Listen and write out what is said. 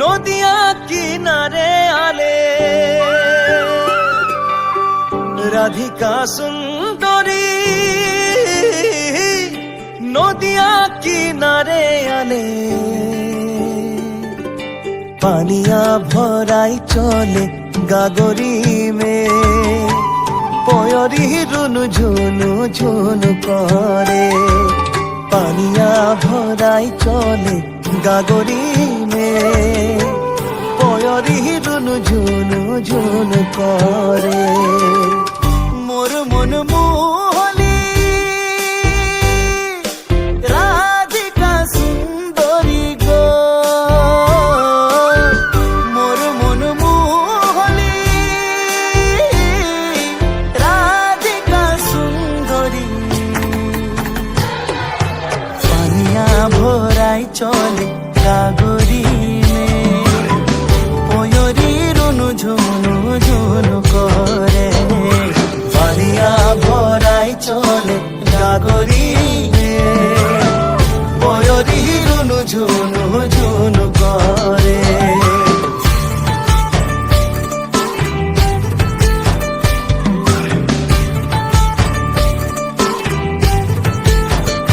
নদিয়া কিনারে আলে রাধিকা সুন্দরী নদিয়া কিনারে আলে পানিয়া ভরাই চলে গাগরি মে পয়রি রুনু ঝুনু ঝুনু করে পানিয়া ভরাই চলে গাগরি মে পয়রি রুনু ঝুনু ঝুনু করে মোর মন মোহলি রাধিকা সুন্দরী গো মোর মন মোহলি রাধিকা সুন্দরী পানিয়া ভরাই চলে গাগরি মে পয়রি রুনু ঝুনু